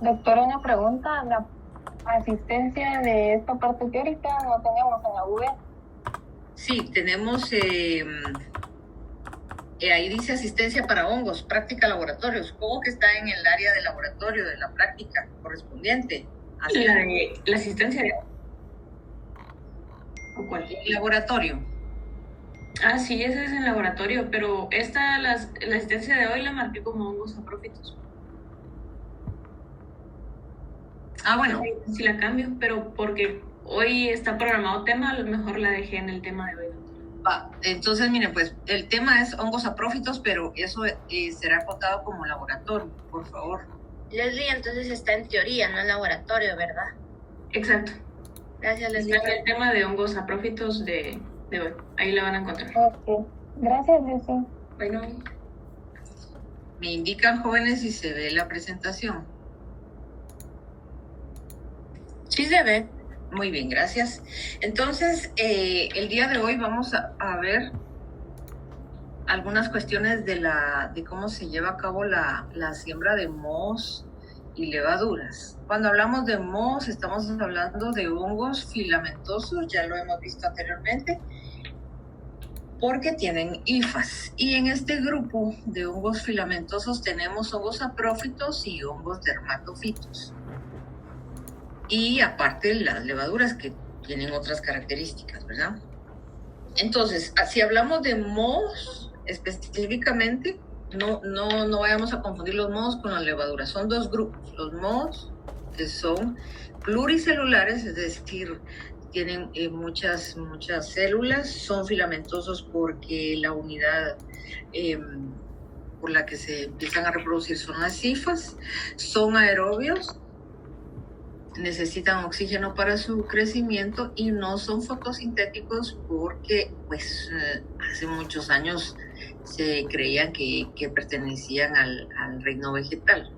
Doctora, una pregunta. La asistencia de esta parte teórica no tenemos en la UV. Sí, tenemos, ahí dice asistencia para hongos, práctica laboratorio. Supongo que está en el área de laboratorio, de la práctica correspondiente. Así la asistencia de... ¿O cuál? El laboratorio. Ah, sí, ese es el laboratorio, pero la asistencia de hoy la marqué como hongos saprófitos. Ah, bueno. Sí la cambio, pero porque hoy está programado tema, a lo mejor la dejé en el tema de hoy. Entonces, miren, pues el tema es hongos saprófitos, pero eso será acotado como laboratorio, por favor. Leslie, entonces está en teoría, no en laboratorio, ¿verdad? Exacto. Gracias, Leslie. Está el tema de hongos saprófitos de hoy. Ahí la van a encontrar. Ok. Gracias, Leslie. Bueno. Me indican, jóvenes, si se ve la presentación. Sí se ve. Muy bien, gracias. Entonces, el día de hoy vamos a ver algunas cuestiones de cómo se lleva a cabo la siembra de mohos y levaduras. Cuando hablamos de mohos, estamos hablando de hongos filamentosos, ya lo hemos visto anteriormente, porque tienen hifas. Y en este grupo de hongos filamentosos tenemos hongos saprófitos y hongos dermatofitos. Y aparte las levaduras que tienen otras características, ¿verdad? Entonces, si hablamos de mohos específicamente, no vayamos a confundir los mohos con las levaduras. Son dos grupos. Los mohos, que son pluricelulares, es decir, tienen muchas células, son filamentosos porque la unidad por la que se empiezan a reproducir son las hifas, son aerobios, necesitan oxígeno para su crecimiento y no son fotosintéticos porque pues hace muchos años se creía que pertenecían al reino vegetal.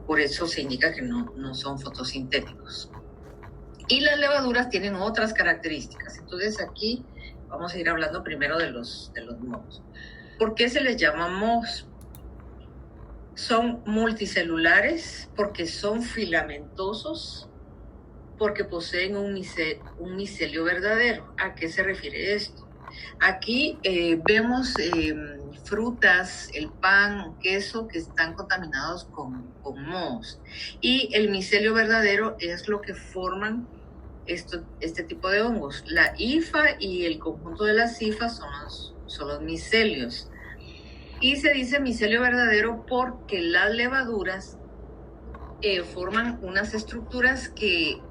Por eso se indica que no son fotosintéticos. Y las levaduras tienen otras características. Entonces aquí vamos a ir hablando primero de los mohos. ¿Por qué se les llama mohos? Son multicelulares porque son filamentosos, porque poseen un micelio verdadero. ¿A qué se refiere esto? Aquí vemos frutas, el pan, queso que están contaminados con mohos. Y el micelio verdadero es lo que forman este tipo de hongos. La hifa y el conjunto de las hifas son los micelios. Y se dice micelio verdadero porque las levaduras forman unas estructuras que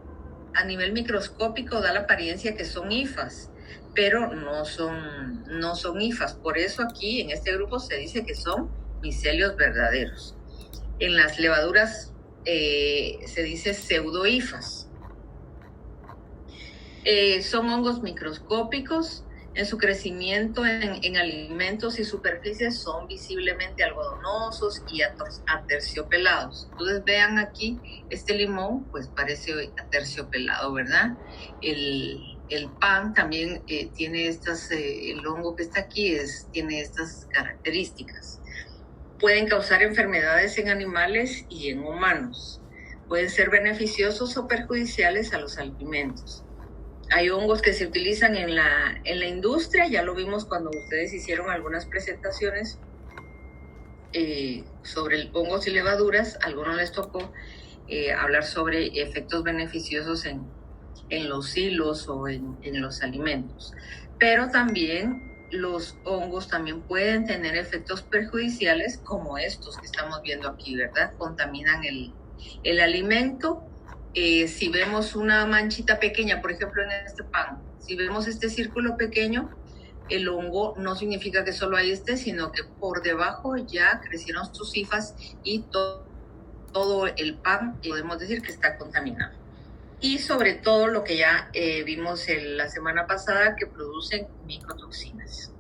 a nivel microscópico da la apariencia que son hifas, pero no son hifas. Por eso aquí en este grupo se dice que son micelios verdaderos. En las levaduras se dice pseudohifas. Son hongos microscópicos. En su crecimiento en alimentos y superficies son visiblemente algodonosos y aterciopelados. Entonces vean aquí, este limón pues parece aterciopelado, ¿verdad? El pan también tiene el hongo que está aquí tiene estas características. Pueden causar enfermedades en animales y en humanos. Pueden ser beneficiosos o perjudiciales a los alimentos. Hay hongos que se utilizan en la industria, ya lo vimos cuando ustedes hicieron algunas presentaciones sobre hongos y levaduras. A algunos les tocó hablar sobre efectos beneficiosos en los hilos o en los alimentos. Pero también los hongos también pueden tener efectos perjudiciales como estos que estamos viendo aquí, ¿verdad? Contaminan el alimento. Si vemos una manchita pequeña, por ejemplo en este pan, si vemos este círculo pequeño, el hongo no significa que solo ahí esté, sino que por debajo ya crecieron sus hifas y todo el pan podemos decir que está contaminado. Y sobre todo lo que ya vimos la semana pasada, que producen micotoxinas.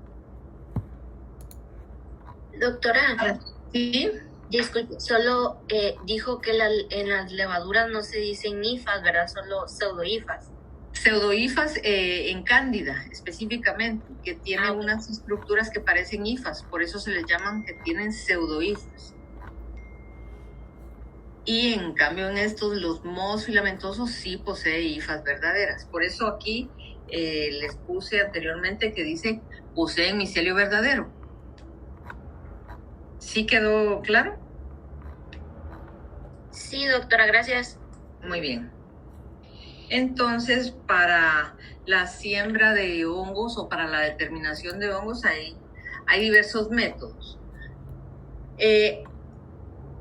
Doctora. ¿Sí? Disculpe, solo dijo que en las levaduras no se dicen hifas, ¿verdad? Solo pseudohifas. Pseudohifas en cándida, específicamente, que tienen unas estructuras que parecen hifas, por eso se les llaman que tienen pseudohifas. Y en cambio en estos, los mohos filamentosos sí poseen hifas verdaderas. Por eso aquí les puse anteriormente que dice poseen micelio verdadero. ¿Sí quedó claro? Sí, doctora, gracias. Muy bien. Entonces, para la siembra de hongos o para la determinación de hongos hay diversos métodos.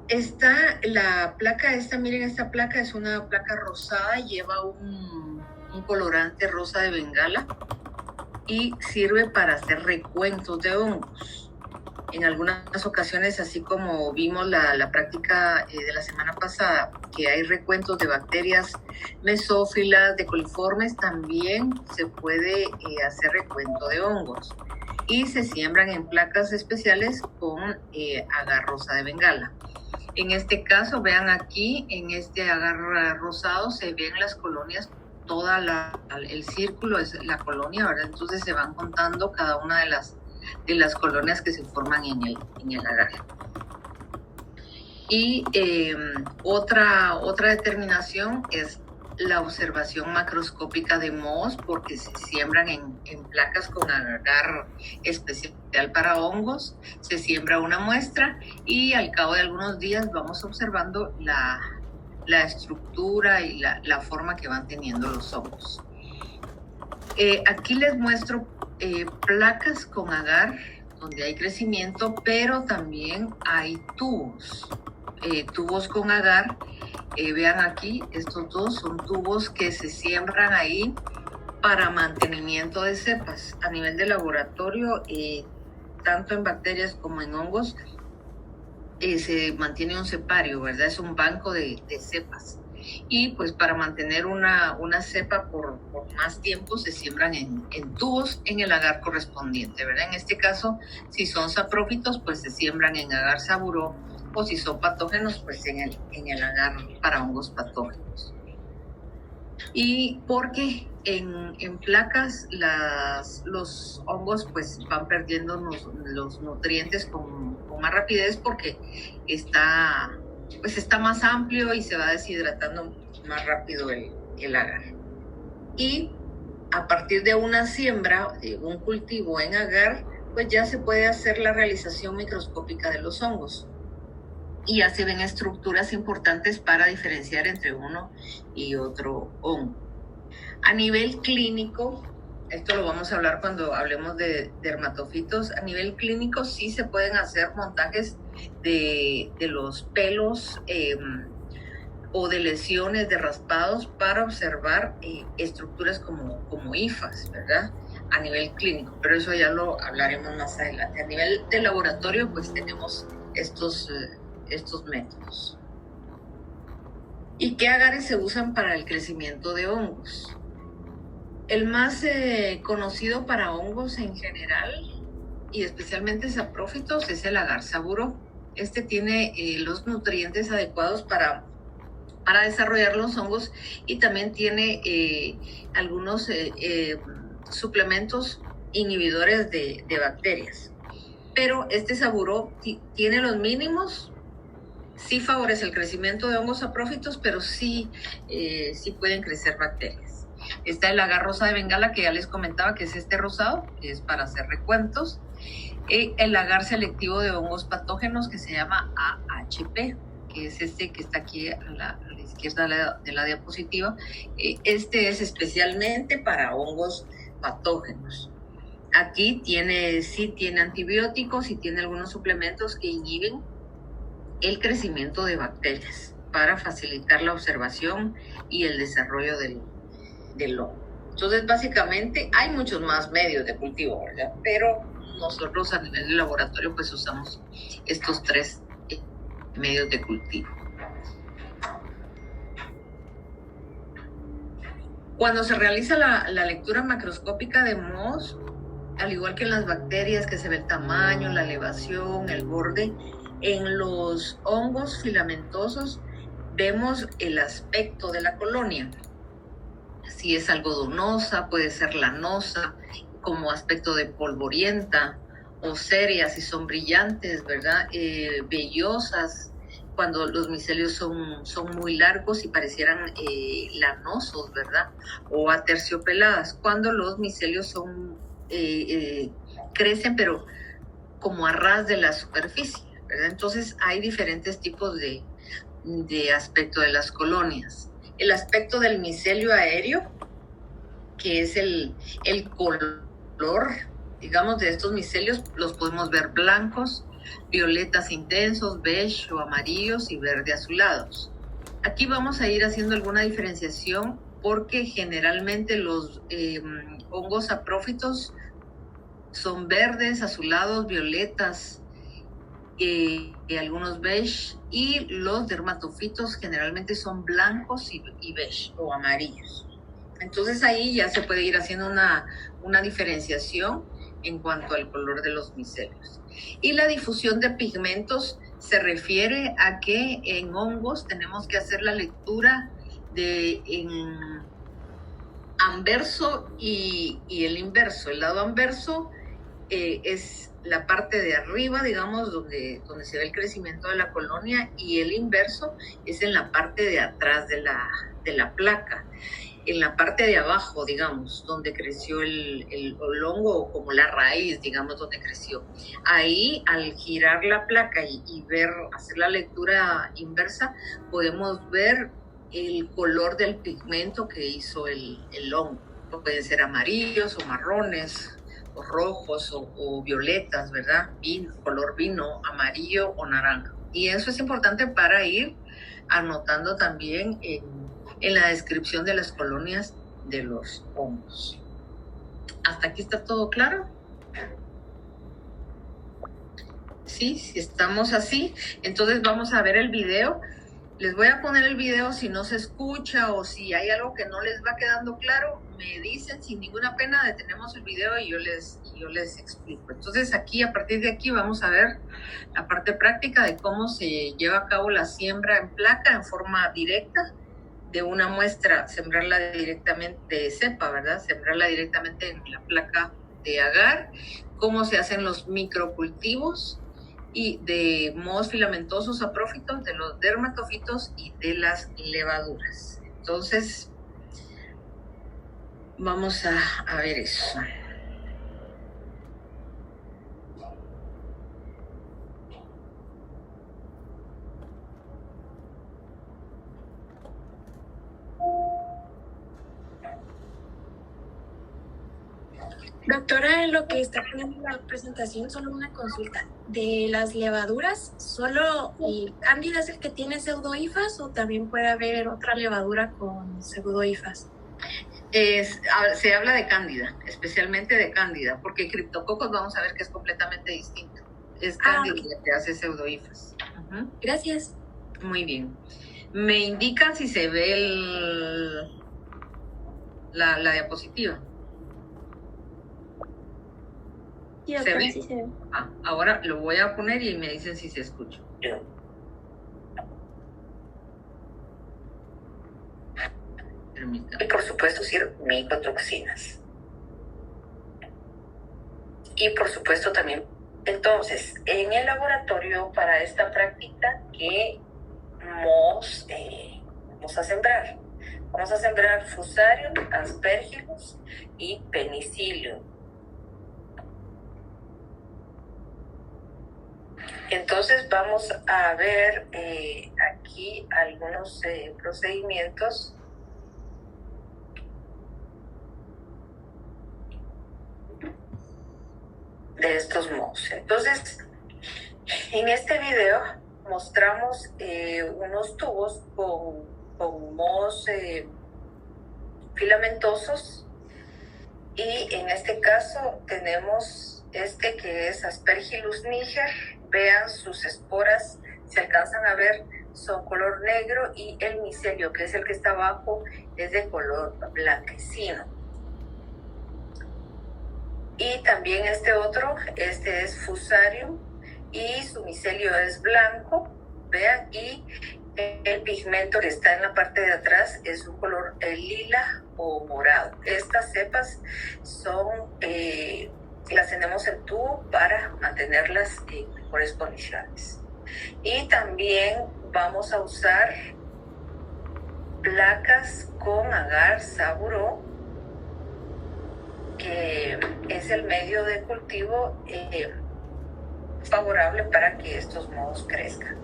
Está la placa, miren, esta placa es una placa rosada, lleva un colorante rosa de bengala y sirve para hacer recuentos de hongos. En algunas ocasiones, así como vimos la práctica de la semana pasada, que hay recuentos de bacterias mesófilas, de coliformes, también se puede hacer recuento de hongos. Y se siembran en placas especiales con agar rosa de bengala. En este caso, vean aquí, en este agar rosado se ven las colonias, toda el círculo es la colonia, ¿verdad? Entonces se van contando cada una de las colonias que se forman en el agar. Y otra determinación es la observación macroscópica de mohos, porque se siembran en placas con agar especial para hongos. Se siembra una muestra y al cabo de algunos días vamos observando la estructura y la forma que van teniendo los hongos. Aquí les muestro placas con agar donde hay crecimiento, pero también hay tubos con agar. Vean aquí, estos dos son tubos que se siembran ahí para mantenimiento de cepas. A nivel de laboratorio, tanto en bacterias como en hongos, se mantiene un cepario, ¿verdad? Es un banco de cepas. Y pues para mantener una cepa por más tiempo se siembran en tubos en el agar correspondiente, ¿verdad? En este caso, si son saprófitos, pues se siembran en agar saburó, o si son patógenos, pues en el agar para hongos patógenos. Y porque en placas los hongos pues van perdiendo los nutrientes con más rapidez, porque está más amplio y se va deshidratando más rápido el agar. Y a partir de una siembra, de un cultivo en agar, pues ya se puede hacer la realización microscópica de los hongos. Y ya se ven estructuras importantes para diferenciar entre uno y otro hongo. A nivel clínico, esto lo vamos a hablar cuando hablemos de dermatofitos, a nivel clínico sí se pueden hacer montajes de los pelos o de lesiones, de raspados, para observar estructuras como hifas, ¿verdad? A nivel clínico, pero eso ya lo hablaremos más adelante. A nivel de laboratorio, pues tenemos estos métodos. ¿Y qué agares se usan para el crecimiento de hongos? El más conocido para hongos en general, y especialmente saprófitos, es el agar saburó. Este tiene los nutrientes adecuados para desarrollar los hongos, y también tiene algunos suplementos inhibidores de bacterias. Pero este saburó tiene los mínimos. Sí favorece el crecimiento de hongos saprófitos, pero sí pueden crecer bacterias. Está el agar rosa de bengala, que ya les comentaba, que es este rosado, que es para hacer recuentos. El agar selectivo de hongos patógenos, que se llama AHP, que es este que está aquí a la izquierda de la diapositiva. Este es especialmente para hongos patógenos. Aquí sí tiene antibióticos y tiene algunos suplementos que inhiben el crecimiento de bacterias para facilitar la observación y el desarrollo del hongo. Entonces, básicamente, hay muchos más medios de cultivo, ¿verdad? Pero nosotros a nivel de laboratorio pues usamos estos 3 medios de cultivo. Cuando se realiza la lectura macroscópica de mohos, al igual que en las bacterias, que se ve el tamaño, la elevación, el borde, en los hongos filamentosos vemos el aspecto de la colonia. Si es algodonosa, puede ser lanosa, como aspecto de polvorienta, o serias, si son brillantes, ¿verdad? Vellosas, cuando los micelios son muy largos y parecieran lanosos, ¿verdad? O aterciopeladas, cuando los micelios crecen, pero como a ras de la superficie, ¿verdad? Entonces hay diferentes tipos de aspecto de las colonias. El aspecto del micelio aéreo, que es el color, digamos, de estos micelios, los podemos ver blancos, violetas intensos, beige o amarillos y verde azulados. Aquí vamos a ir haciendo alguna diferenciación porque generalmente los hongos saprófitos son verdes, azulados, violetas, algunos beige, y los dermatofitos generalmente son blancos y beige o amarillos. Entonces ahí ya se puede ir haciendo una diferenciación en cuanto al color de los micelios. Y la difusión de pigmentos se refiere a que en hongos tenemos que hacer la lectura en anverso y el inverso. El lado anverso es la parte de arriba, digamos, donde se ve el crecimiento de la colonia, y el inverso es en la parte de atrás de la placa, en la parte de abajo, digamos, donde creció el hongo, o como la raíz, digamos, donde creció. Ahí, al girar la placa y hacer la lectura inversa, podemos ver el color del pigmento que hizo el hongo. Pueden ser amarillos o marrones, o rojos o violetas, ¿verdad? Color vino, amarillo o naranja. Y eso es importante para ir anotando también en la descripción de las colonias de los hongos. ¿Hasta aquí está todo claro? Sí, si estamos así, entonces vamos a ver el video. Les voy a poner el video. Si no se escucha o si hay algo que no les va quedando claro, me dicen sin ninguna pena, detenemos el video y yo les explico. Entonces aquí, a partir de aquí, vamos a ver la parte práctica de cómo se lleva a cabo la siembra en placa en forma directa de una muestra, sembrarla directamente de cepa, ¿verdad? Sembrarla directamente en la placa de agar, cómo se hacen los microcultivos y de mohos filamentosos saprófitos, de los dermatofitos y de las levaduras. Entonces, vamos a ver eso. Doctora, en lo que está poniendo la presentación, solo una consulta. ¿De las levaduras, solo Cándida es el que tiene pseudohifas o también puede haber otra levadura con pseudohifas? Se habla de Cándida, especialmente de Cándida, porque Cryptococcus vamos a ver que es completamente distinto. Es Cándida la que hace pseudohifas. Gracias. Muy bien. Me indican si se ve la diapositiva. Sí, ¿Se ve? sí se ve. Ahora lo voy a poner y me dicen si se escucha. Y por supuesto micotoxinas. Y por supuesto también, entonces, en el laboratorio para esta práctica que vamos a sembrar. Vamos a sembrar Fusarium, Aspergillus y Penicillium. Entonces vamos a ver aquí algunos procedimientos de estos mohos. Entonces, en este video mostramos unos tubos con mohos filamentosos, y en este caso tenemos que es Aspergillus niger. Vean sus esporas, se alcanzan a ver, son color negro, y el micelio, que es el que está abajo, es de color blanquecino. Y también este es Fusarium, y su micelio es blanco, vean, y el pigmento que está en la parte de atrás es un color lila o morado. Estas cepas son las tenemos en tubo para mantenerlas en mejores condiciones. Y también vamos a usar placas con agar saburó, que es el medio de cultivo favorable para que estos mohos crezcan.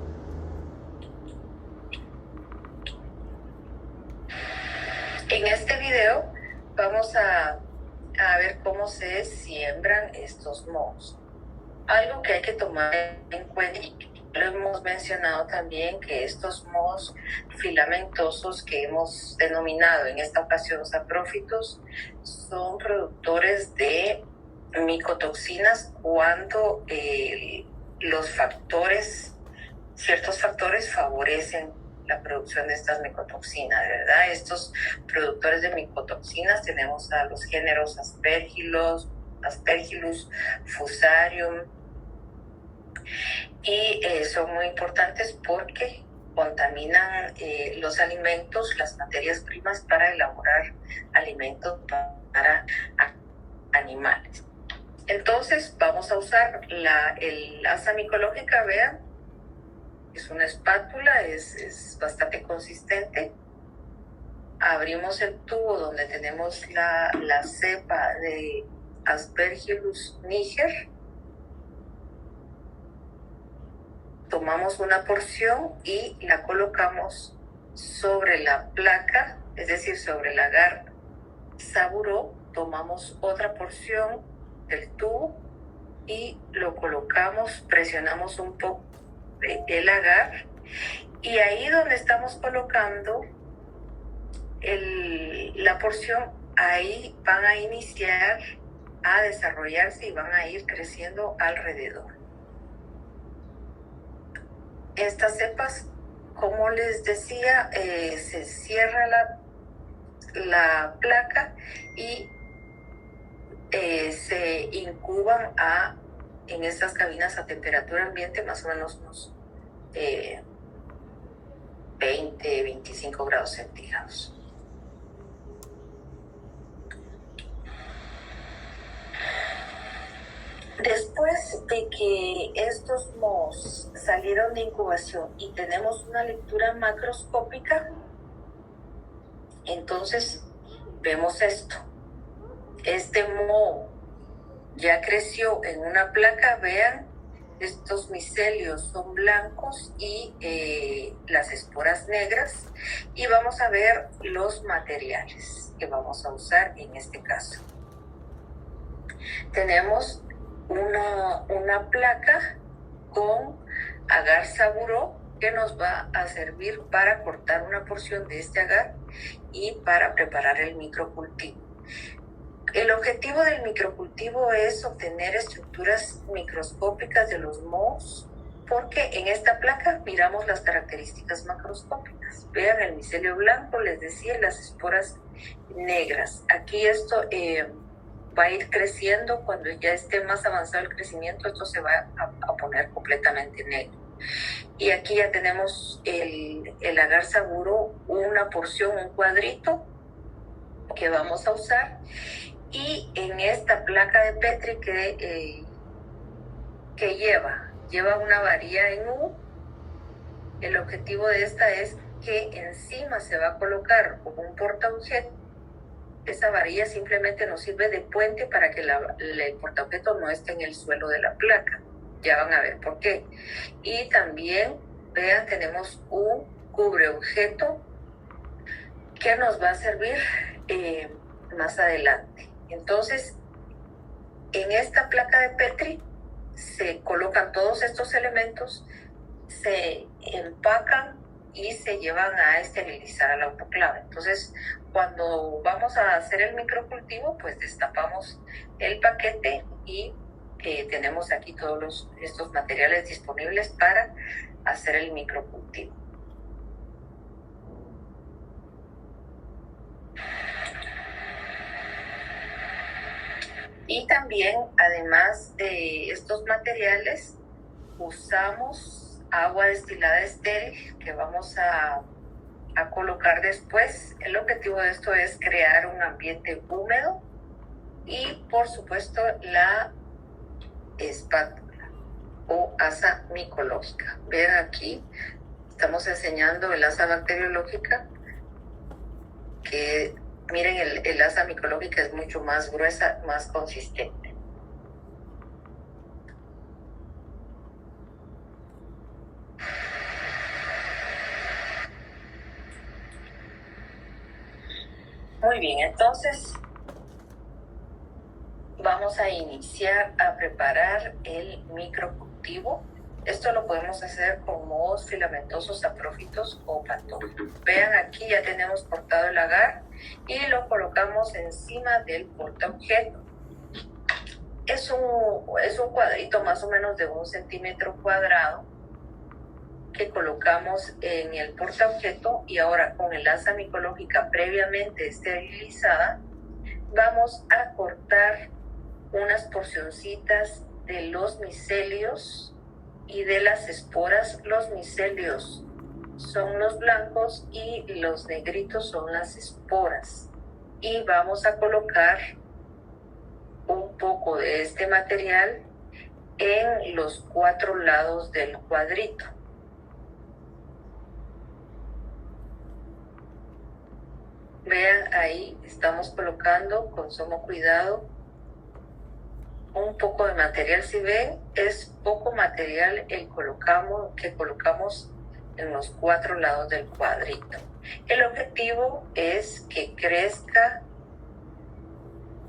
En este video vamos a ver cómo se siembran estos mohos. Algo que hay que tomar en cuenta, y lo hemos mencionado también, que estos mohos filamentosos que hemos denominado en esta ocasión saprófitos son productores de micotoxinas cuando ciertos factores favorecen la producción de estas micotoxinas, ¿verdad? Estos productores de micotoxinas tenemos a los géneros Aspergillus, Fusarium, y son muy importantes porque contaminan los alimentos, las materias primas para elaborar alimentos para animales. Entonces vamos a usar el asa micológica, vean, es una espátula, es bastante consistente. Abrimos el tubo donde tenemos la cepa de Aspergillus niger. Tomamos una porción y la colocamos sobre la placa, es decir, sobre el agar saburó. Tomamos otra porción del tubo y lo colocamos, presionamos un poco el agar, y ahí donde estamos colocando la porción, ahí van a iniciar a desarrollarse y van a ir creciendo alrededor. Estas cepas, como les decía, se cierra la placa y se incuban en estas cabinas a temperatura ambiente, más o menos unos 20-25 grados centígrados. Después de que estos mohos salieron de incubación y tenemos una lectura macroscópica, entonces vemos esto. Este moho ya creció en una placa, vean, estos micelios son blancos y las esporas negras, y vamos a ver los materiales que vamos a usar en este caso. Tenemos una placa con agar saburó que nos va a servir para cortar una porción de este agar y para preparar el microcultivo. El objetivo del microcultivo es obtener estructuras microscópicas de los mohos, porque en esta placa miramos las características macroscópicas. Vean el micelio blanco, les decía, las esporas negras. Aquí esto va a ir creciendo. Cuando ya esté más avanzado el crecimiento, esto se va a poner completamente negro. Y aquí ya tenemos el agar saburó, una porción, un cuadrito que vamos a usar. Y en esta placa de Petri que lleva una varilla en U, el objetivo de esta es que encima se va a colocar un portaobjeto. Esa varilla simplemente nos sirve de puente para que el portaobjeto no esté en el suelo de la placa. Ya van a ver por qué. Y también, vean, tenemos un cubreobjeto que nos va a servir más adelante. Entonces, en esta placa de Petri se colocan todos estos elementos, se empacan y se llevan a esterilizar al autoclave. Entonces, cuando vamos a hacer el microcultivo, pues destapamos el paquete y tenemos aquí todos estos materiales disponibles para hacer el microcultivo. Y también, además de estos materiales, usamos agua destilada estéril que vamos a colocar después. El objetivo de esto es crear un ambiente húmedo y, por supuesto, la espátula o asa micológica. Vean aquí, estamos enseñando el asa bacteriológica, que miren, el asa micológica es mucho más gruesa, más consistente. Muy bien, entonces vamos a iniciar a preparar el microcultivo. Esto lo podemos hacer con mohos filamentosos saprófitos o pantofla. Vean, aquí ya tenemos cortado el agar y lo colocamos encima del portaobjeto. Es un cuadrito más o menos de 1 centímetro cuadrado que colocamos en el portaobjeto, y ahora con el asa micológica previamente esterilizada vamos a cortar unas porcioncitas de los micelios y de las esporas. Los micelios son los blancos y los negritos son las esporas, y vamos a colocar un poco de este material en los 4 lados del cuadrito. Vean, ahí estamos colocando con sumo cuidado un poco de material. Si ven, es poco material que colocamos en los 4 lados del cuadrito. El objetivo es que crezca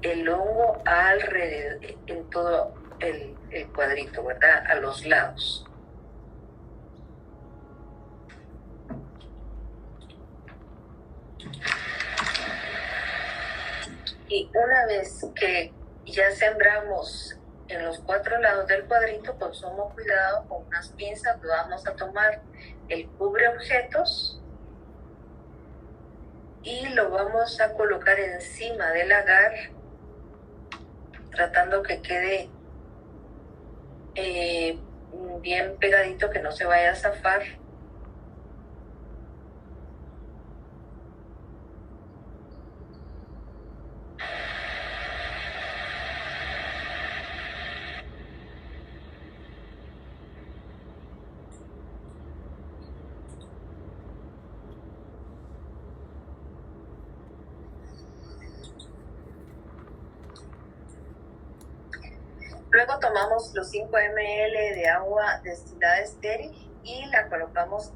el hongo alrededor, en todo el cuadrito, ¿verdad? A los lados. Y una vez que ya sembramos en los 4 lados del cuadrito, con sumo cuidado, con unas pinzas vamos a tomar el cubre objetos y lo vamos a colocar encima del agar, tratando que quede bien pegadito, que no se vaya a zafar. Luego tomamos los 5 ml de agua destilada estéril y la colocamos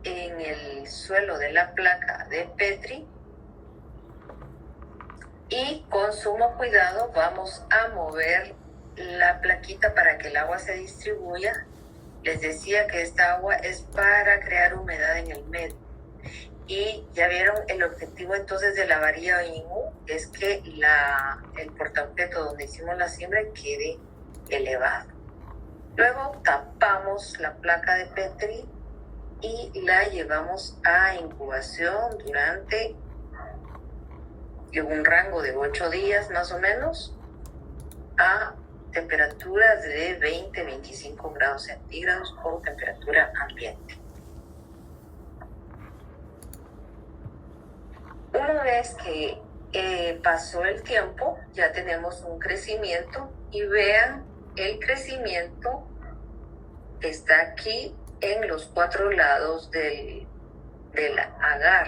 en el suelo de la placa de Petri, y con sumo cuidado vamos a mover la plaquita para que el agua se distribuya. Les decía que esta agua es para crear humedad en el medio. Y ya vieron, el objetivo entonces de la varilla INU es que el portaobjeto donde hicimos la siembra quede elevado. Luego tapamos la placa de Petri y la llevamos a incubación durante un rango de 8 días más o menos, a temperaturas de 20-25 grados centígrados o temperatura ambiente. Una vez que pasó el tiempo, ya tenemos un crecimiento, y vean, el crecimiento está aquí en los 4 lados del agar.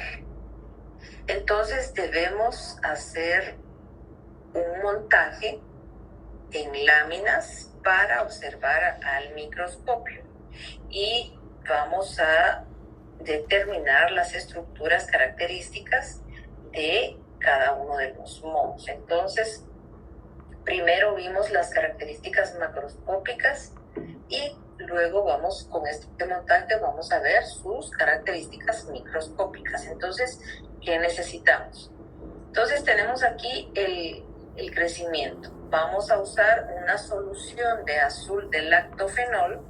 Entonces debemos hacer un montaje en láminas para observar al microscopio, y vamos a determinar las estructuras características de cada uno de los mohos. Entonces, primero vimos las características macroscópicas y luego vamos con este montaje, vamos a ver sus características microscópicas. Entonces, ¿qué necesitamos? Entonces, tenemos aquí el crecimiento. Vamos a usar una solución de azul de lactofenol.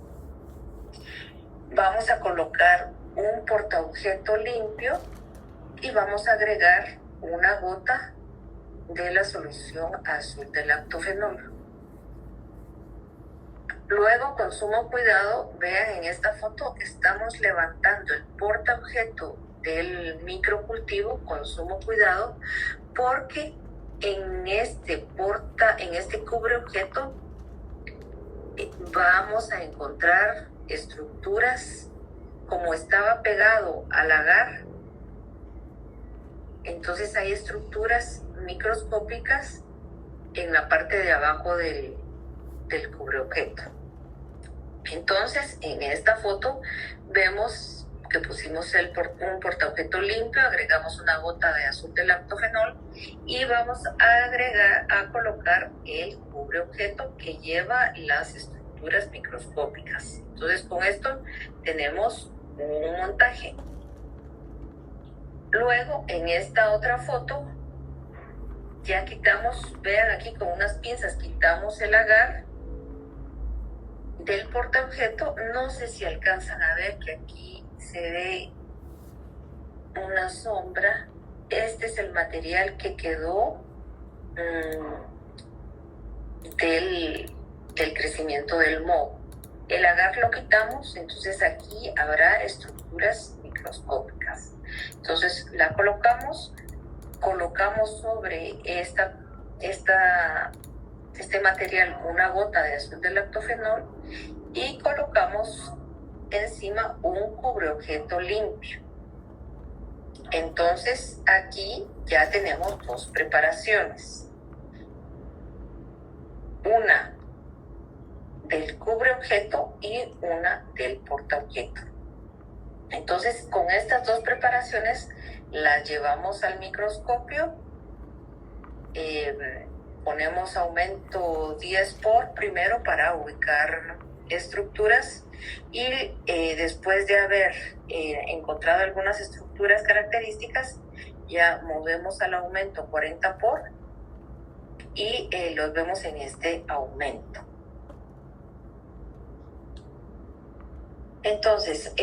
Vamos a colocar un portaobjeto limpio y vamos a agregar una gota de la solución azul de lactofenol. Luego, con sumo cuidado, vean en esta foto, estamos levantando el portaobjeto del microcultivo con sumo cuidado, porque en este cubreobjeto vamos a encontrar estructuras como estaba pegado al agar, entonces hay estructuras microscópicas en la parte de abajo del cubreobjeto. Entonces, en esta foto vemos que pusimos un portaobjeto limpio, agregamos una gota de azul de lactofenol y vamos a colocar el cubreobjeto que lleva las estructuras microscópicas. Entonces, con esto tenemos un montaje. Luego, en esta otra foto, ya quitamos, vean aquí con unas pinzas, quitamos el agar del portaobjeto. No sé si alcanzan a ver que aquí se ve una sombra. Este es el material que quedó del crecimiento del moho. El agar lo quitamos, entonces aquí habrá estructuras microscópicas. Entonces la colocamos sobre este material una gota de azul de lactofenol y colocamos encima un cubreobjeto limpio. Entonces aquí ya tenemos dos preparaciones. Una del cubreobjeto y una del portaobjeto. Entonces, con estas dos preparaciones las llevamos al microscopio, ponemos aumento 10 por primero para ubicar estructuras y después de haber encontrado algunas estructuras características, ya movemos al aumento 40 por y los vemos en este aumento. Entonces,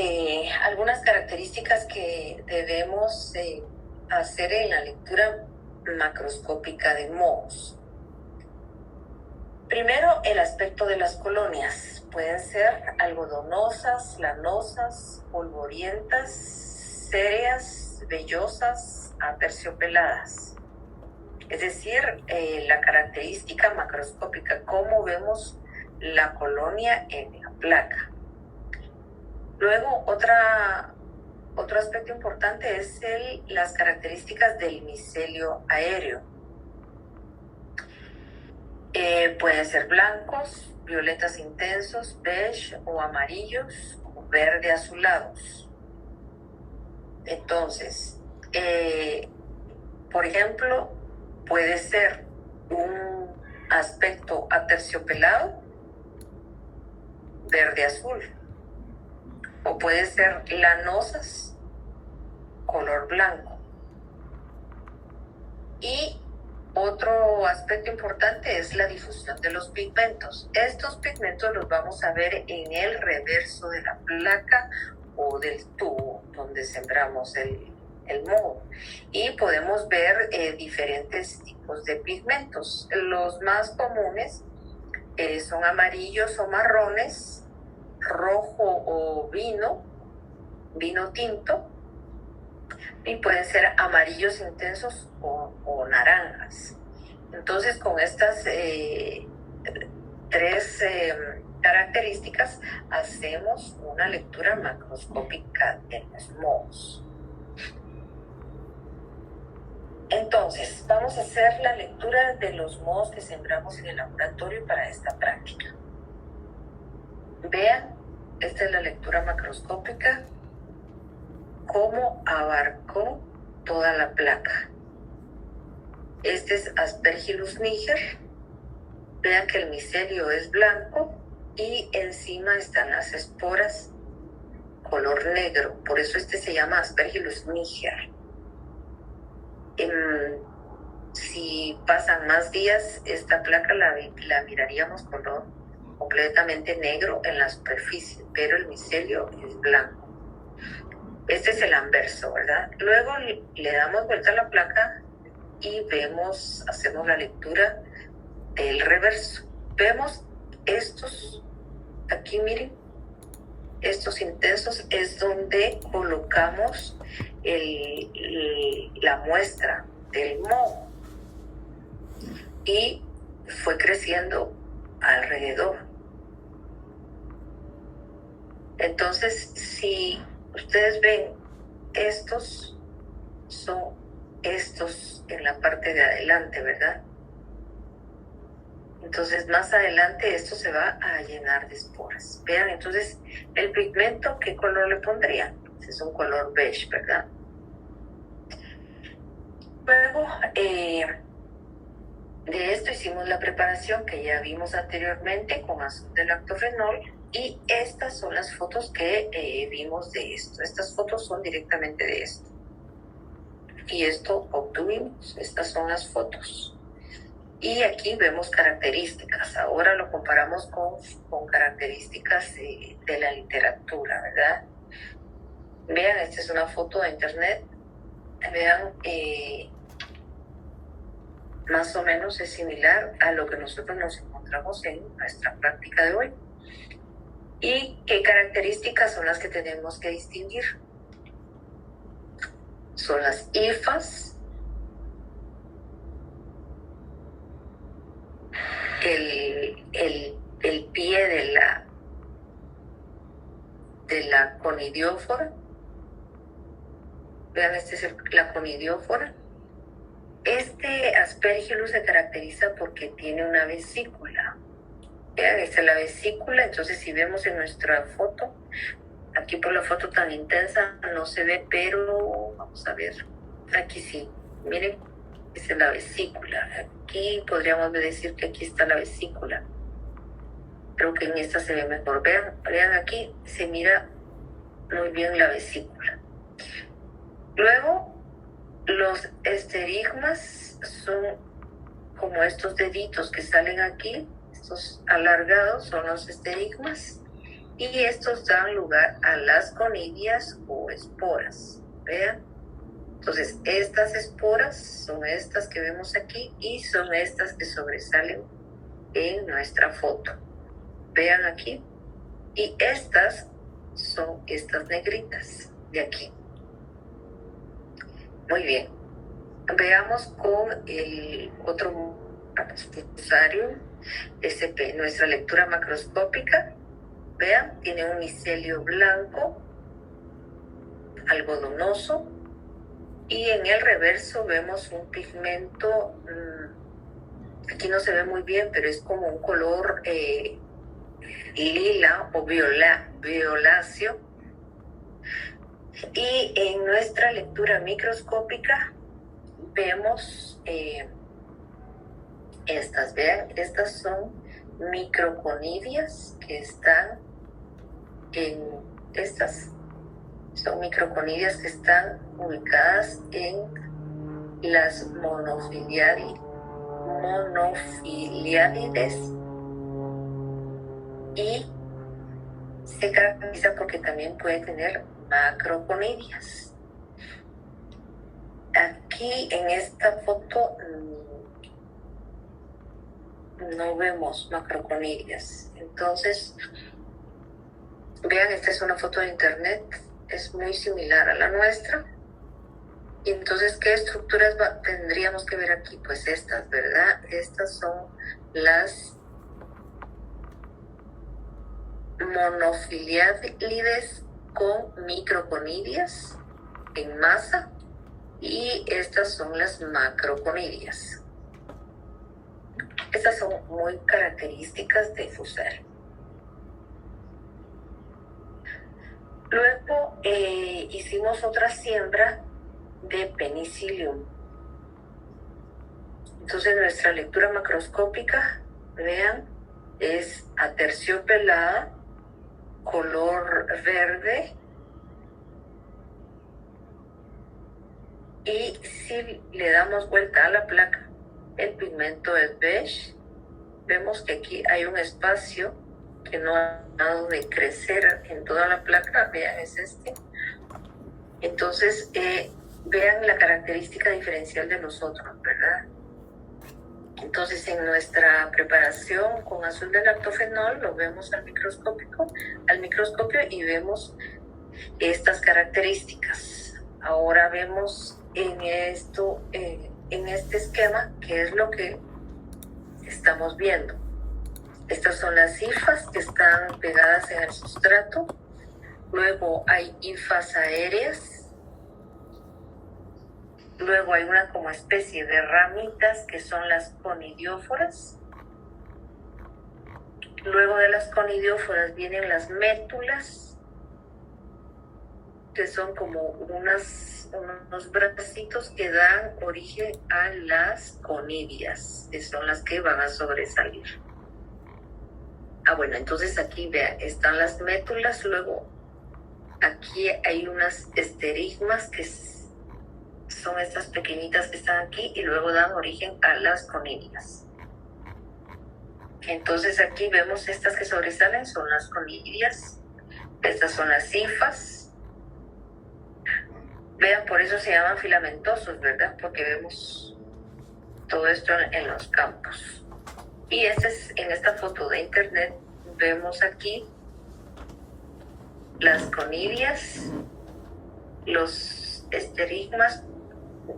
algunas características que debemos hacer en la lectura macroscópica de mohos. Primero, el aspecto de las colonias. Pueden ser algodonosas, lanosas, polvorientas, céreas, vellosas, aterciopeladas. Es decir, la característica macroscópica, cómo vemos la colonia en la placa. Luego, otro aspecto importante es las características del micelio aéreo. Pueden ser blancos, violetas intensos, beige o amarillos, o verde azulados. Entonces, por ejemplo, puede ser un aspecto aterciopelado, verde azul. O puede ser lanosas, color blanco. Y otro aspecto importante es la difusión de los pigmentos. Estos pigmentos los vamos a ver en el reverso de la placa o del tubo donde sembramos el moho. Y podemos ver diferentes tipos de pigmentos. Los más comunes son amarillos o marrones, rojo o vino tinto, y pueden ser amarillos intensos o naranjas. Entonces, con estas tres características hacemos una lectura macroscópica de los mohos. Entonces, vamos a hacer la lectura de los mohos que sembramos en el laboratorio para esta práctica. Vean, esta es la lectura macroscópica, cómo abarcó toda la placa. Este es Aspergillus niger. Vean que el micelio es blanco y encima están las esporas color negro. Por eso este se llama Aspergillus niger. Si pasan más días, esta placa la miraríamos color completamente negro en la superficie, pero el micelio es blanco. Este es el anverso, ¿verdad? Luego le damos vuelta a la placa y hacemos la lectura del reverso. Vemos estos, aquí miren, estos intensos es donde colocamos la muestra del moho y fue creciendo alrededor. Entonces, si Ustedes ven, estos son estos en la parte de adelante, ¿verdad? Entonces más adelante esto se va a llenar de esporas. Vean, entonces el pigmento, ¿qué color le pondría? Es un color beige, ¿verdad? Luego de esto hicimos la preparación que ya vimos anteriormente con azul de lactofenol, y estas son las fotos que vimos de esto. Estas fotos son directamente de esto. Y esto obtuvimos, estas son las fotos. Y aquí vemos características. Ahora lo comparamos con características de la literatura, ¿verdad? Vean, esta es una foto de internet. Vean, más o menos es similar a lo que nosotros nos encontramos en nuestra práctica de hoy. ¿Y qué características son las que tenemos que distinguir? Son las hifas, el pie de la conidiófora. Vean, esta es la conidiófora. Este aspergillus se caracteriza porque tiene una vesícula. Vean, esta es la vesícula. Entonces, si vemos en nuestra foto, aquí por la foto tan intensa no se ve, pero vamos a ver. Aquí sí. Miren, esta es la vesícula. Aquí podríamos decir que aquí está la vesícula. Creo que en esta se ve mejor. Vean aquí, se mira muy bien la vesícula. Luego, los esterigmas son como estos deditos que salen aquí. Estos alargados son los esterigmas, y estos dan lugar a las conidias o esporas. Vean, entonces estas esporas son estas que vemos aquí y son estas que sobresalen en nuestra foto. Vean aquí, y estas son estas negritas de aquí. Muy bien, veamos con el otro Fusarium SP, nuestra lectura macroscópica. Vean, tiene un micelio blanco, algodonoso, y en el reverso vemos un pigmento, aquí no se ve muy bien, pero es como un color lila o violáceo. Y en nuestra lectura microscópica vemos estas, vean, estas son microconidias que están estas son microconidias que están ubicadas en las monofiliárides, y se caracteriza porque también puede tener macroconidias. Aquí en esta foto no vemos macroconidias. Entonces, vean, esta es una foto de internet, es muy similar a la nuestra. Y entonces, ¿qué estructuras tendríamos que ver aquí? Pues estas, ¿verdad? Estas son las monofiliárides con microconidias en masa, y estas son las macroconidias. Estas son muy características de Fusarium. Luego hicimos otra siembra de Penicillium. Entonces nuestra lectura macroscópica, vean, es aterciopelada, color verde, y si le damos vuelta a la placa, el pigmento es beige. Vemos que aquí hay un espacio que no ha dado de crecer en toda la placa. Vean, es este. Entonces, vean la característica diferencial de los otros, ¿verdad? Entonces, en nuestra preparación con azul de lactofenol, lo vemos al microscopio y vemos estas características. Ahora vemos en este esquema qué es lo que estamos viendo. Estas son las hifas que están pegadas en el sustrato. Luego hay hifas aéreas. Luego hay una como especie de ramitas que son las conidióforas. Luego de las conidióforas vienen las métulas, que son como unos bracitos que dan origen a las conidias, que son las que van a sobresalir. Bueno, entonces aquí vean, están las métulas, luego aquí hay unas esterigmas que son estas pequeñitas que están aquí y luego dan origen a las conidias. Entonces aquí vemos estas que sobresalen, son las conidias, estas son las hifas. Vean, por eso se llaman filamentosos, ¿verdad? Porque vemos todo esto en los campos. Y en esta foto de internet vemos aquí las conidias, los esterigmas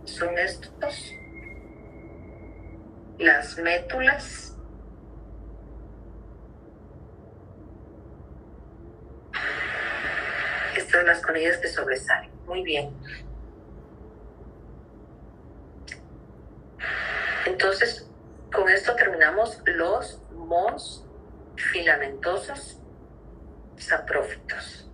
son estos, las métulas, estas son las conidias que sobresalen. Muy bien. Entonces, con esto terminamos los mohos filamentosos saprófitos.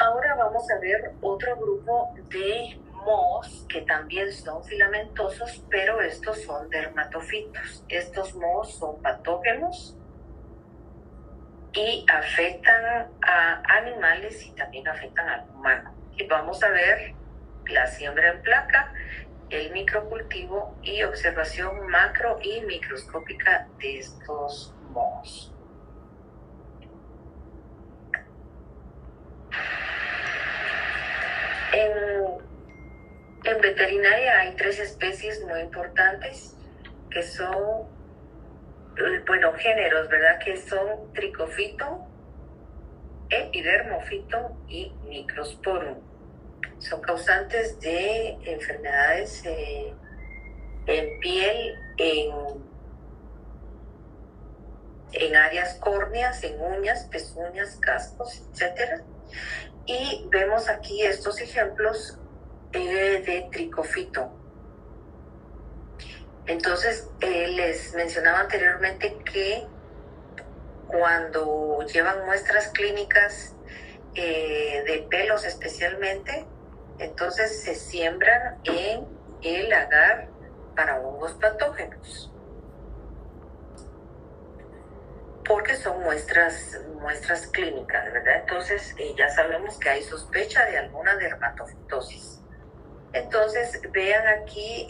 Ahora vamos a ver otro grupo de mohos que también son filamentosos, pero estos son dermatofitos. Estos mohos son patógenos y afectan a animales y también afectan al humano. Y vamos a ver la siembra en placa, el microcultivo y observación macro y microscópica de estos mohos. En veterinaria hay 3 especies muy importantes que son, géneros, ¿verdad? Que son tricofito, epidermofito y microsporum. Son causantes de enfermedades en piel, en áreas córneas, en uñas, pezuñas, cascos, etc. Y vemos aquí estos ejemplos de tricofito. Entonces, les mencionaba anteriormente que cuando llevan muestras clínicas de pelos especialmente, entonces se siembran en el agar para hongos patógenos, porque son muestras clínicas, ¿verdad? Entonces ya sabemos que hay sospecha de alguna dermatofitosis. Entonces vean aquí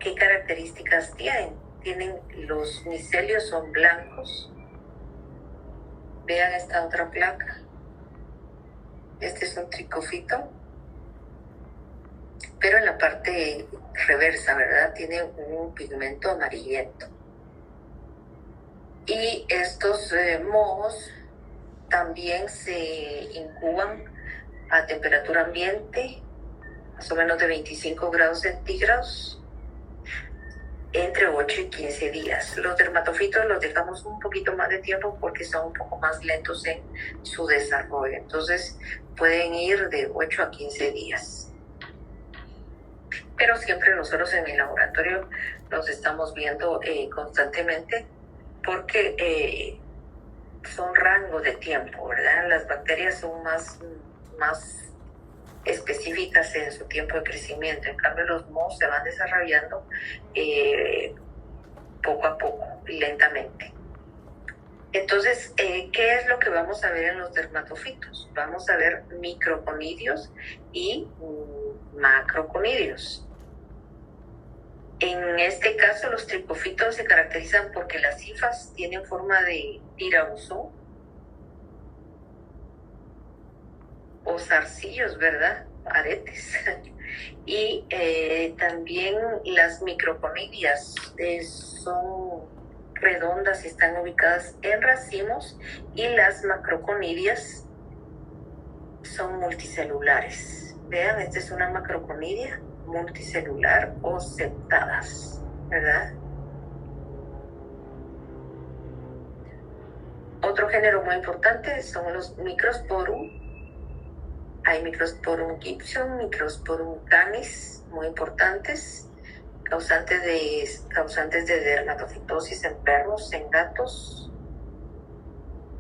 qué características tienen. Los micelios son blancos. Vean esta otra placa. Este es un tricofito, pero en la parte reversa, ¿verdad? Tiene un pigmento amarillento. Y estos mohos también se incuban a temperatura ambiente, más o menos de 25 grados centígrados, entre 8 y 15 días. Los dermatofitos los dejamos un poquito más de tiempo porque son un poco más lentos en su desarrollo. Entonces pueden ir de 8 a 15 días. Pero siempre nosotros en el laboratorio los estamos viendo constantemente porque son rangos de tiempo, ¿verdad? Las bacterias son más específicas en su tiempo de crecimiento. En cambio, los mohos se van desarrollando poco a poco, lentamente. Entonces, ¿qué es lo que vamos a ver en los dermatofitos? Vamos a ver microconidios y macroconidios. En este caso, los tricofitos se caracterizan porque las hifas tienen forma de tirabuzón o zarcillos, ¿verdad? Aretes. Y también las microconidias son redondas y están ubicadas en racimos, y las macroconidias son multicelulares. Vean, esta es una macroconidia multicelular o septadas, ¿verdad? Otro género muy importante son los Microsporum. Hay Microsporum gibson, Microsporum canis, muy importantes, causantes de dermatofitosis en perros, en gatos,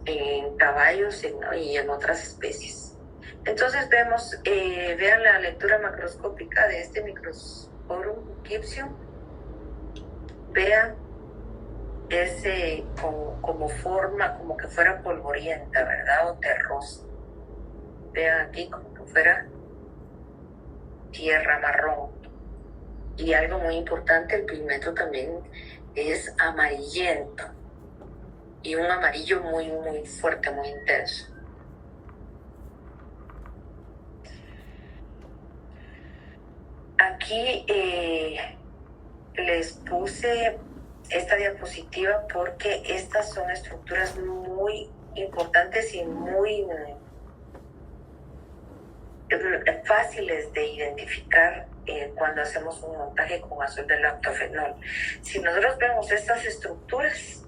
en caballos y en otras especies. Entonces vean la lectura macroscópica de este Microsporum gibson. Vean ese como forma, como que fuera polvorienta, ¿verdad? O terrosa. Vean aquí como que fuera tierra marrón. Y algo muy importante, el pigmento también es amarillento. Y un amarillo muy, muy fuerte, muy intenso. Aquí les puse esta diapositiva porque estas son estructuras muy importantes y muy fáciles de identificar cuando hacemos un montaje con azul de lactofenol. Si nosotros vemos estas estructuras,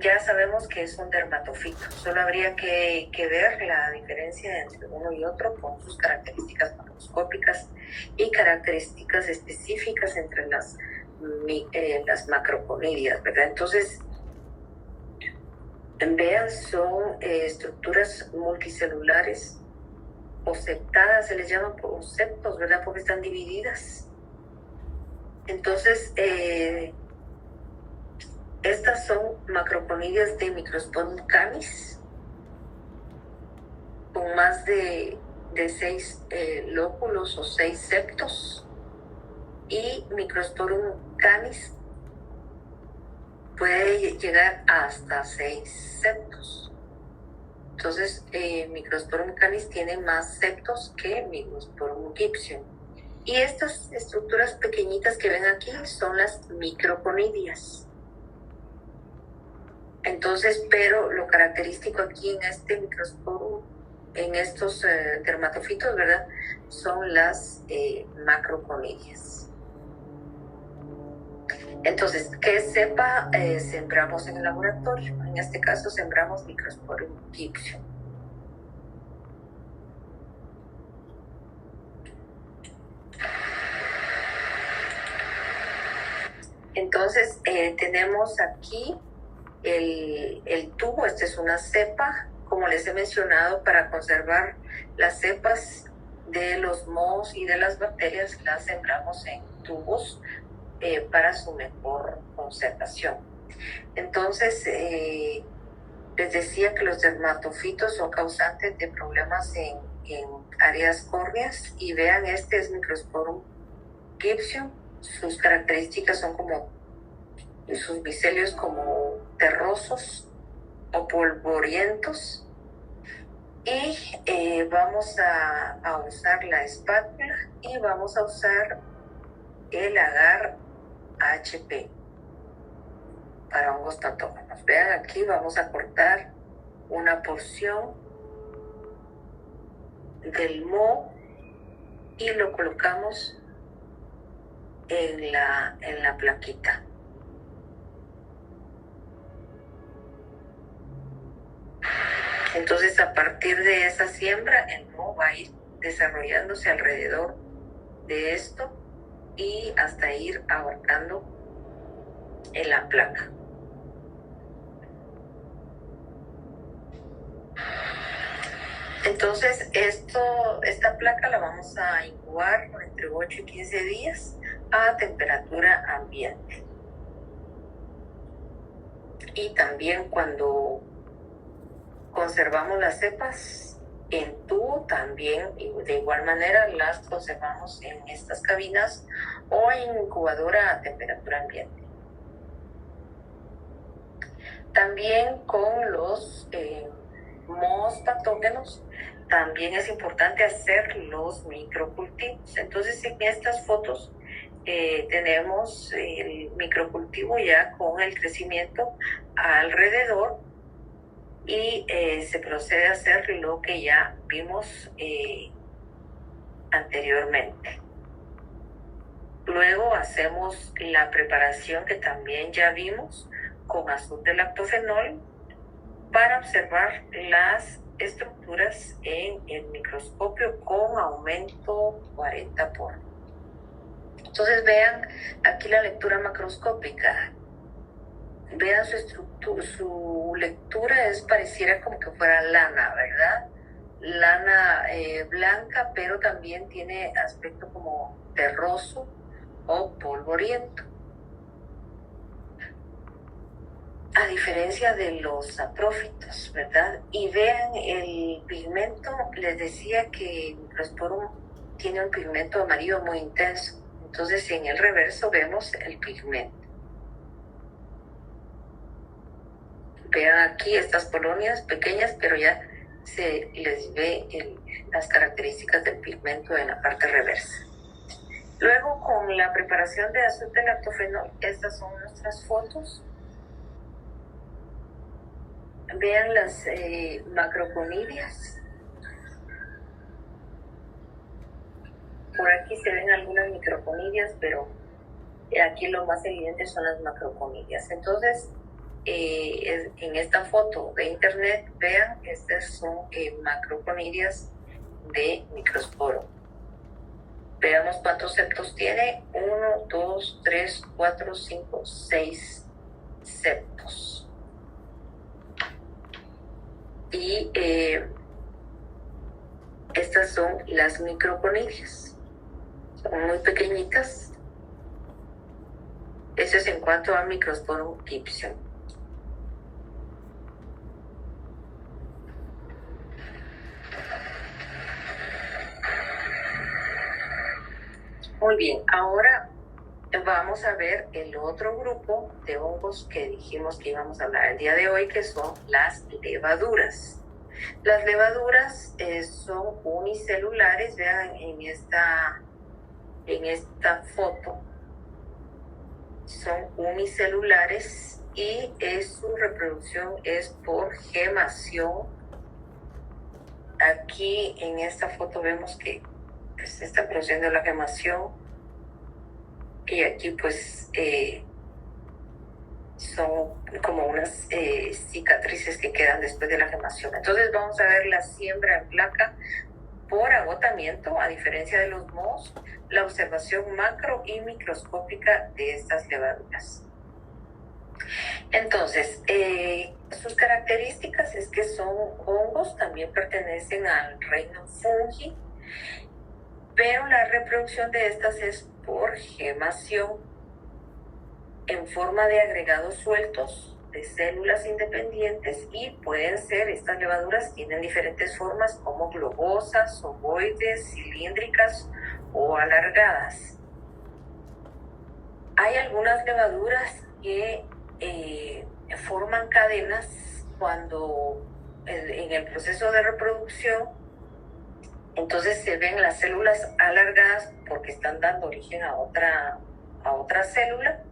ya sabemos que es un dermatofito. Solo habría que ver la diferencia entre uno y otro con sus características macroscópicas y características específicas entre las macroconidias, ¿verdad? Entonces, vean, son estructuras multicelulares o septadas, se les llama por septos, ¿verdad? Porque están divididas. Entonces, estas son macroconidias de Microsporum canis, con más de 6 lóculos o 6 septos, y Microsporum canis puede llegar hasta 6 septos. Entonces, Microsporum canis tiene más septos que Microsporum gibson. Y estas estructuras pequeñitas que ven aquí son las microconidias. Entonces, pero lo característico aquí en este Microsporum, en estos dermatofitos, ¿verdad? Son las macroconidias. Entonces, ¿qué cepa sembramos en el laboratorio? En este caso sembramos Microsporum gibson. Entonces, tenemos aquí el tubo. Esta es una cepa, como les he mencionado, para conservar las cepas de los mohos y de las bacterias, las sembramos en tubos para su mejor conservación. Entonces, les decía que los dermatofitos son causantes de problemas en áreas córneas, y vean, este es Microsporum gibson. Sus características son como sus micelios como terrosos o polvorientos. Y vamos a usar la espátula y vamos a usar el agar HP para hongos patógenos. Vean, aquí vamos a cortar una porción del moho y lo colocamos en la plaquita. Entonces, a partir de esa siembra, el moho va a ir desarrollándose alrededor de esto y hasta ir abarcando en la placa. Entonces, esta placa la vamos a incubar entre 8 y 15 días a temperatura ambiente. Y también cuando conservamos las cepas en tubo, también de igual manera las conservamos en estas cabinas o en incubadora a temperatura ambiente. También con los mohos patógenos también es importante hacer los microcultivos. Entonces, en estas fotos tenemos el microcultivo ya con el crecimiento alrededor, y se procede a hacer lo que ya vimos anteriormente. Luego hacemos la preparación que también ya vimos con azul de lactofenol para observar las estructuras en el microscopio con aumento 40 por. Entonces vean aquí la lectura macroscópica. Vean su estructura, su lectura pareciera como que fuera lana, ¿verdad? Lana blanca, pero también tiene aspecto como terroso o polvoriento. A diferencia de los saprófitos, ¿verdad? Y vean el pigmento, les decía que el microsporum tiene un pigmento amarillo muy intenso. Entonces en el reverso vemos el pigmento. Vean aquí estas colonias pequeñas, pero ya se les ve las características del pigmento en la parte reversa. Luego, con la preparación de azul de lactofenol, estas son nuestras fotos. Vean las macroconidias. Por aquí se ven algunas microconidias, pero aquí lo más evidente son las macroconidias. Entonces, en esta foto de internet, vean, estas son macroconidias de microsporo. Veamos cuántos septos tiene. 1, 2, 3, 4, 5, 6 septos. Y estas son las microconidias. Son muy pequeñitas. Eso es en cuanto a Microsporum gibson. Muy bien, ahora vamos a ver el otro grupo de hongos que dijimos que íbamos a hablar el día de hoy, que son las levaduras. Las levaduras son unicelulares, vean en esta foto, son unicelulares y su reproducción es por gemación. Aquí en esta foto vemos que se está produciendo la gemación y aquí pues son como unas cicatrices que quedan después de la gemación. Entonces vamos a ver la siembra en placa por agotamiento, a diferencia de los mohos, la observación macro y microscópica de estas levaduras. Entonces, sus características es que son hongos, también pertenecen al reino fungi, pero la reproducción de estas es por gemación en forma de agregados sueltos de células independientes, y pueden ser, estas levaduras tienen diferentes formas como globosas, ovoides, cilíndricas o alargadas. Hay algunas levaduras que forman cadenas cuando en el proceso de reproducción. Entonces se ven las células alargadas porque están dando origen a otra célula.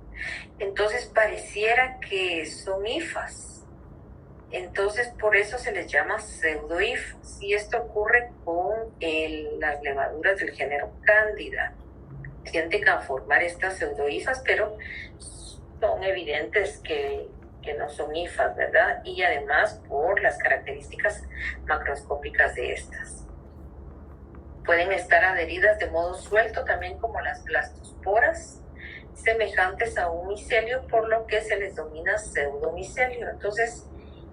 Entonces pareciera que son hifas. Entonces por eso se les llama pseudohifas. Y esto ocurre con las levaduras del género Candida. Tienden a formar estas pseudohifas, pero son evidentes que no son hifas, ¿verdad? Y además por las características macroscópicas de estas. Pueden estar adheridas de modo suelto también como las blastosporas, semejantes a un micelio, por lo que se les denomina pseudomicelio. Entonces,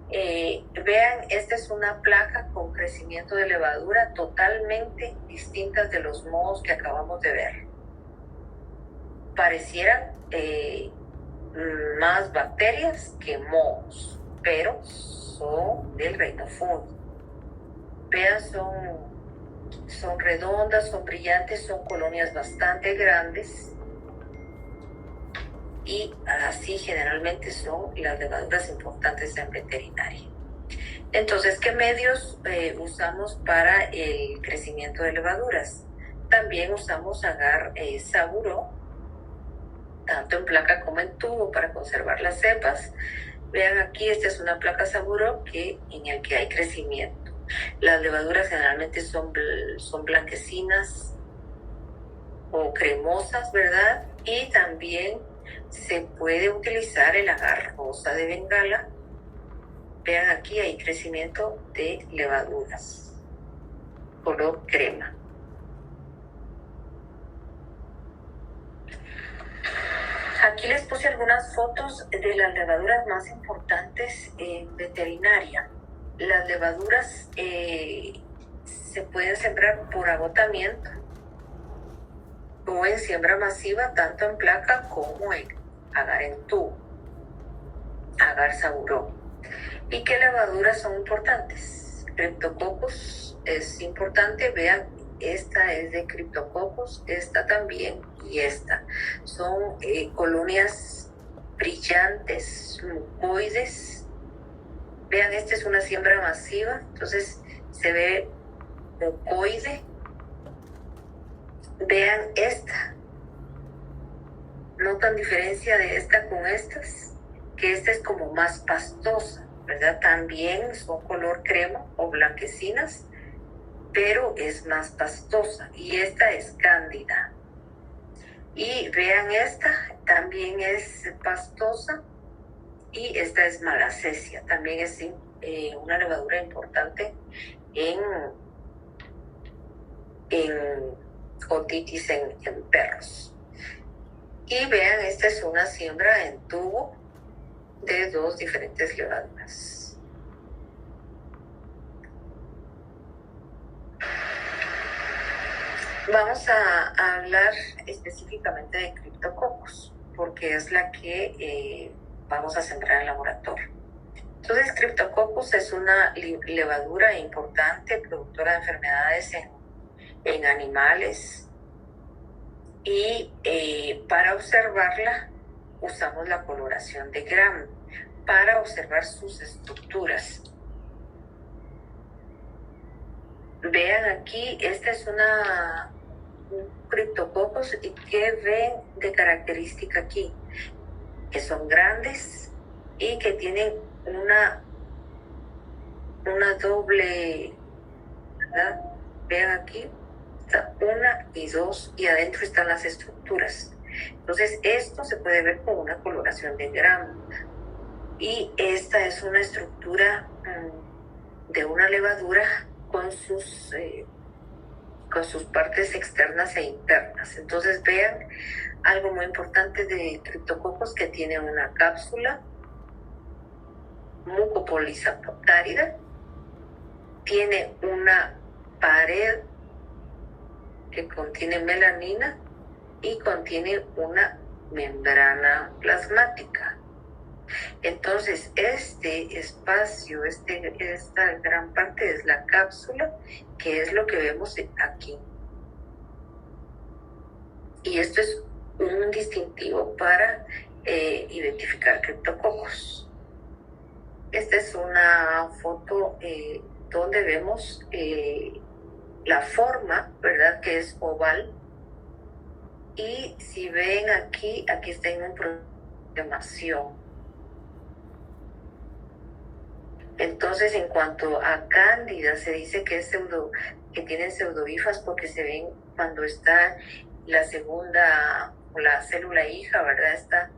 vean, esta es una placa con crecimiento de levadura totalmente distintas de los mohos que acabamos de ver. Parecieran más bacterias que mohos, pero son del reino fungi. Vean, son redondas, son brillantes, son colonias bastante grandes, y así generalmente son las levaduras importantes en veterinaria. Entonces, ¿qué medios usamos para el crecimiento de levaduras? También usamos agar saburó, tanto en placa como en tubo, para conservar las cepas. Vean aquí, esta es una placa saburó en el que hay crecimiento. Las levaduras generalmente son blanquecinas o cremosas, ¿verdad? Y también se puede utilizar el agar rosa de Bengala Vean aquí hay crecimiento de levaduras, color crema. Aquí les puse algunas fotos de las levaduras más importantes en veterinaria. Las levaduras se pueden sembrar por agotamiento o en siembra masiva, tanto en placa como en agar en tubo, agar saburó. ¿Y qué levaduras son importantes? Cryptococcus es importante, vean, esta es de Cryptococcus, esta también y esta. Son colonias brillantes, mucoides. Vean, esta es una siembra masiva, entonces se ve mucoide. Vean esta. ¿Notan diferencia de esta con estas? Que esta es como más pastosa, ¿verdad? También son color crema o blanquecinas, pero es más pastosa. Y esta es cándida. Y vean, esta también es pastosa y esta es malacesia. También es una levadura importante en otitis en perros. Y vean, esta es una siembra en tubo de 2 diferentes levaduras. Vamos a hablar específicamente de Cryptococcus, porque es la que vamos a sembrar en laboratorio. Entonces, Cryptococcus es una levadura importante, productora de enfermedades en animales, y para observarla usamos la coloración de Gram para observar sus estructuras. Vean aquí, esta es un Cryptococcus, y ¿qué ven de característica aquí? Que son grandes y que tienen una doble, ¿verdad? Vean aquí, está 1 y 2, y adentro están las estructuras. Entonces esto se puede ver con una coloración de Gram, y esta es una estructura de una levadura con sus partes externas e internas. Entonces vean, algo muy importante de Cryptococcus, que tiene una cápsula mucopolisacárida, tiene una pared que contiene melanina y contiene una membrana plasmática. Entonces este espacio, esta gran parte es la cápsula, que es lo que vemos aquí. Y esto es un distintivo para identificar Cryptococcus. Esta es una foto donde vemos la forma, ¿verdad? Que es oval. Y si ven aquí está en un proceso de formación. Entonces, en cuanto a cándida, se dice que que tienen pseudohifas porque se ven cuando está la segunda o la célula hija, ¿verdad? Está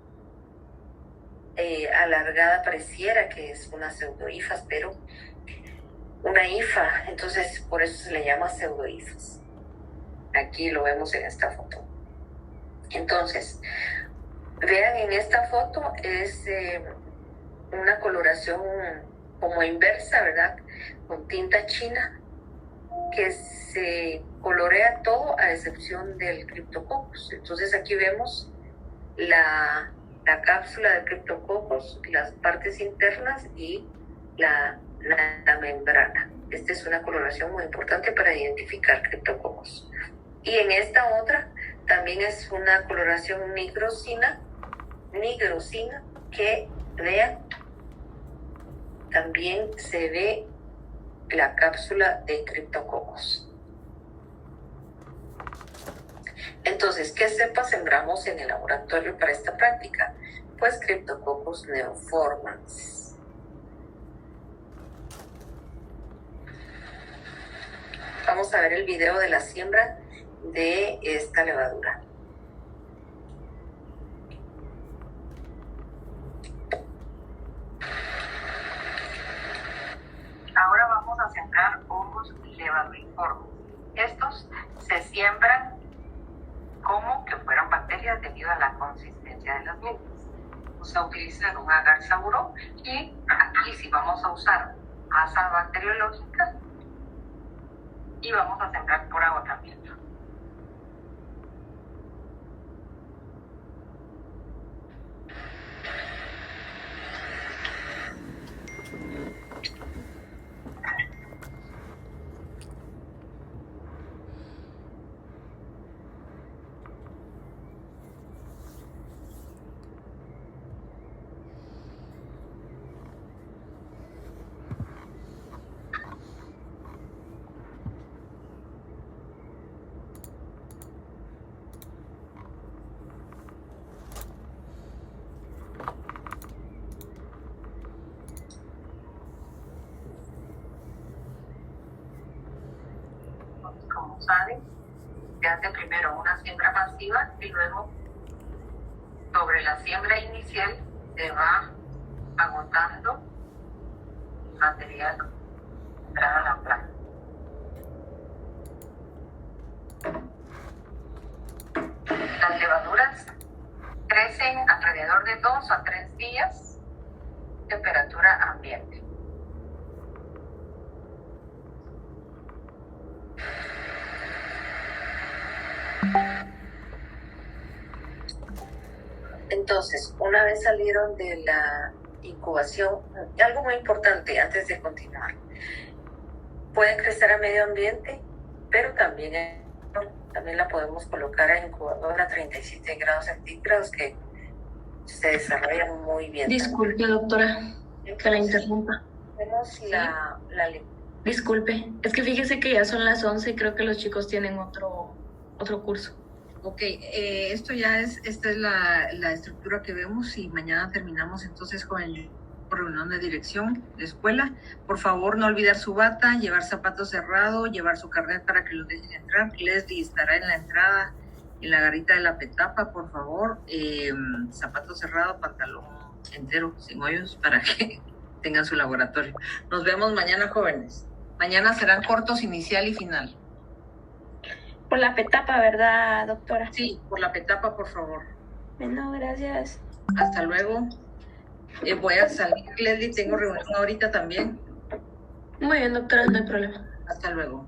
alargada, pareciera que es una pseudohifas, pero una hifa, entonces por eso se le llama pseudohifas. Aquí lo vemos en esta foto. Entonces, vean, en esta foto es una coloración como inversa, ¿verdad? Con tinta china, que se colorea todo a excepción del Cryptococcus. Entonces aquí vemos la cápsula del Cryptococcus, las partes internas y la membrana. Esta es una coloración muy importante para identificar Cryptococcus. Y en esta otra también es una coloración nigrosina, que vean, también se ve la cápsula de Cryptococcus. Entonces, ¿qué cepa sembramos en el laboratorio para esta práctica? Pues Cryptococcus neoformans. Vamos a ver el video de la siembra de esta levadura. los levaduriformes. Estos se siembran como que fueran bacterias debido a la consistencia de las mismas. Vamos a utilizar un agar sauro y aquí sí vamos a usar asa bacteriológica y vamos a sembrar por agotamiento. Como saben, se hace primero una siembra masiva y luego sobre la siembra inicial se va agotando material para la planta. Las levaduras crecen alrededor de 2 a 3 días, temperatura ambiente. Entonces, una vez salieron de la incubación, algo muy importante antes de continuar, pueden crecer a medio ambiente, pero también la podemos colocar a incubadora a 37 grados centígrados que se desarrollan muy bien. Disculpe, doctora, que la interrumpa. Tenemos la Disculpe, es que fíjese que ya son las 11 y creo que los chicos tienen otro curso. Ok, esta es la estructura que vemos y mañana terminamos entonces con el reunión de dirección de escuela. Por favor, no olvidar su bata, llevar zapatos cerrados, llevar su carnet para que los dejen entrar. Leslie estará en la entrada, en la garita de la petapa, por favor. Zapatos cerrados, pantalón entero, sin hoyos, para que tengan su laboratorio. Nos vemos mañana, jóvenes. Mañana serán cortos inicial y final. Por la petapa, ¿verdad, doctora? Sí, por la petapa, por favor. Bueno, gracias. Hasta luego. Voy a salir, Leslie, tengo reunión ahorita también. Muy bien, doctora, no hay problema. Hasta luego.